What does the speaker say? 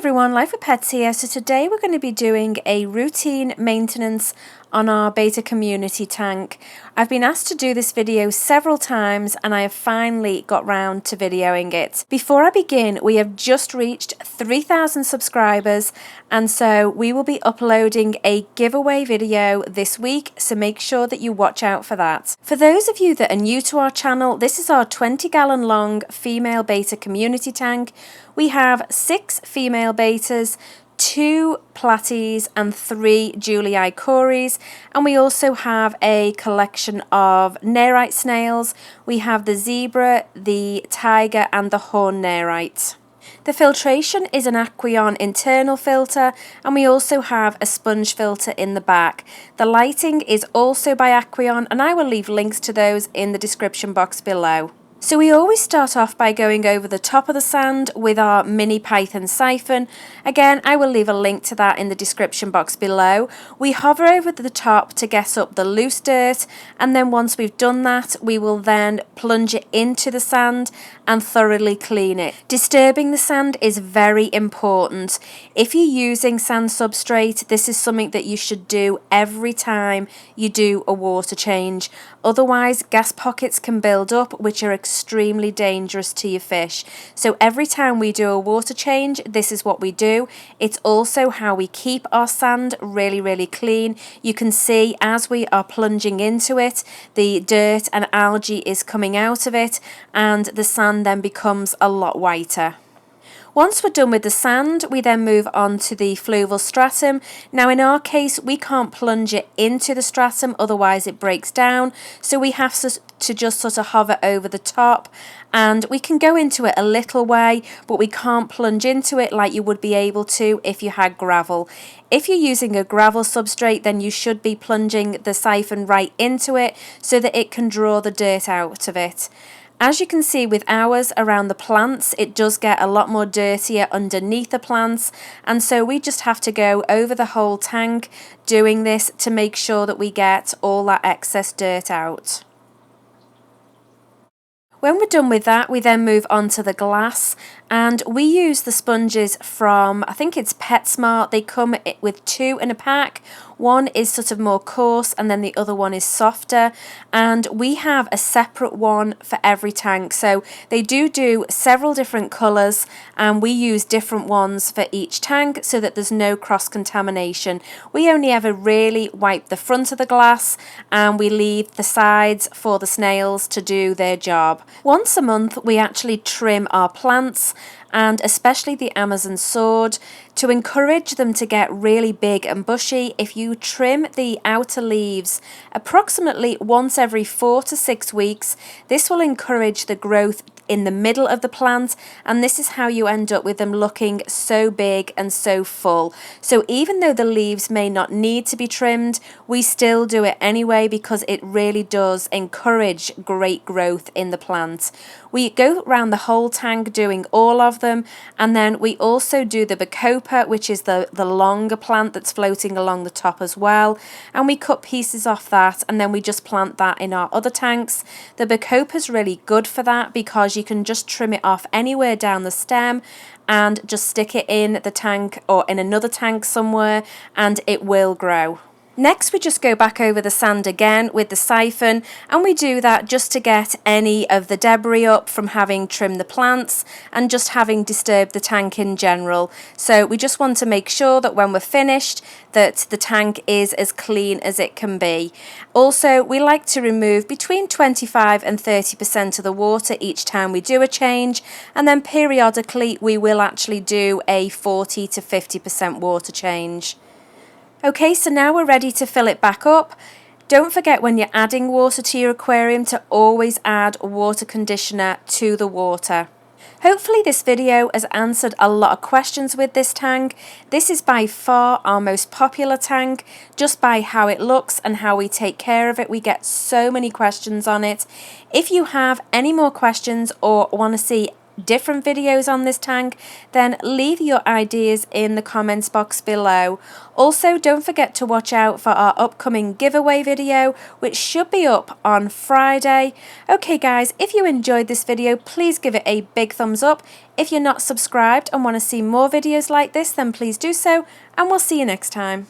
everyone, Life with Pets here. So today we're going to be doing a routine maintenance on our Betta community tank. I've been asked to do this video several times and I have finally got round to videoing it. Before I begin, we have just reached 3,000 subscribers and so we will be uploading a giveaway video this week, so make sure that you watch out for that. For those of you that are new to our channel, this is our 20-gallon long female Betta community tank. We have 6 female Bettas, 2 platies and 3 Julii cories, and we also have a collection of nerite snails. We have the zebra, the tiger and the horned nerite. The filtration is an Aqueon internal filter, and we also have a sponge filter in the back. The lighting is also by Aqueon, and I will leave links to those in the description box below. So we always start off by going over the top of the sand with our mini python siphon. Again, I will leave a link to that in the description box below. We hover over the top to get up the loose dirt, and then once we've done that, we will then plunge it into the sand and thoroughly clean it. Disturbing the sand is very important. If you're using sand substrate, this is something that you should do every time you do a water change. Otherwise, gas pockets can build up, which are extremely dangerous to your fish. So every time we do a water change, this is what we do. It's also how we keep our sand really clean. You can see as we are plunging into it, the dirt and algae is coming out of it, and the sand then becomes a lot whiter. Once we're done with the sand, we then move on to the fluval stratum. Now in our case, we can't plunge it into the stratum, otherwise it breaks down. So we have to just sort of hover over the top, and we can go into it a little way, but we can't plunge into it like you would be able to if you had gravel. If you're using a gravel substrate, then you should be plunging the siphon right into it so that it can draw the dirt out of it. As you can see with ours around the plants, it does get a lot more dirtier underneath the plants, and so we just have to go over the whole tank doing this to make sure that we get all that excess dirt out. When we're done with that, we then move on to the glass, and we use the sponges from, I think it's PetSmart. They come with 2 in a pack. One is sort of more coarse and then the other one is softer, and we have a separate one for every tank. So they do several different colours, and we use different ones for each tank so that there's no cross-contamination. We only ever really wipe the front of the glass, and we leave the sides for the snails to do their job. Once a month we actually trim our plants, and especially the Amazon sword, to encourage them to get really big and bushy. If you trim the outer leaves approximately once every 4 to 6 weeks, this will encourage the growth in the middle of the plant, and this is how you end up with them looking so big and so full. So even though the leaves may not need to be trimmed, we still do it anyway because it really does encourage great growth in the plant. We go around the whole tank doing all of them, and then we also do the bacopa, which is the longer plant that's floating along the top as well, and we cut pieces off that and then we just plant that in our other tanks. The bacopa is really good for that because you can just trim it off anywhere down the stem and just stick it in the tank or in another tank somewhere, and it will grow. Next, we just go back over the sand again with the siphon, and we do that just to get any of the debris up from having trimmed the plants and just having disturbed the tank in general. So we just want to make sure that when we're finished that the tank is as clean as it can be. Also, we like to remove between 25 and 30% of the water each time we do a change, and then periodically we will actually do a 40 to 50% water change. Okay, so now we're ready to fill it back up. Don't forget when you're adding water to your aquarium to always add water conditioner to the water. Hopefully this video has answered a lot of questions with this tank. This is by far our most popular tank, just by how it looks and how we take care of it. We get so many questions on it. If you have any more questions or want to see different videos on this tank, then leave your ideas in the comments box below. Also, don't forget to watch out for our upcoming giveaway video, which should be up on Friday. Okay guys, if you enjoyed this video, please give it a big thumbs up. If you're not subscribed and want to see more videos like this, then please do so, and we'll see you next time.